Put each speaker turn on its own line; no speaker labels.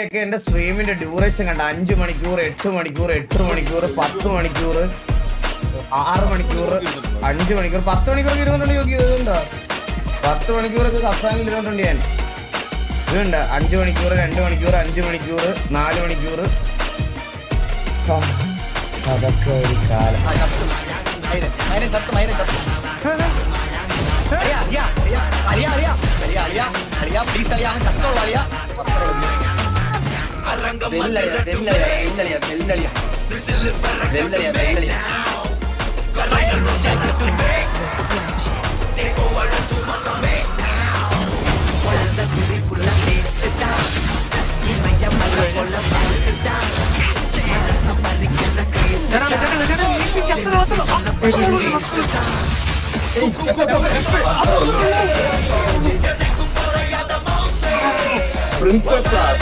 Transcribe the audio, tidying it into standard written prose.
ഒക്കെ എന്റെ സ്ട്രീമിന്റെ ഡ്യൂറേഷൻ കണ്ട 5 മണിക്കൂർ 8 മണിക്കൂർ 8 മണിക്കൂർ 10 മണിക്കൂർ 6 മണിക്കൂർ 5 മണിക്കൂർ 10 മണിക്കൂർ ഇരുന്നുണ്ടോ 10 മണിക്കൂറൊക്കെ സബ്സ്ക്രൈബിൽ ഇരുന്നിട്ടുണ്ട് ഞാൻ ഇതുണ്ട് 5 മണിക്കൂർ 2 മണിക്കൂർ 5 മണിക്കൂർ 4 മണിക്കൂർ അതൊക്കെ ഒരു കാലം
Princesa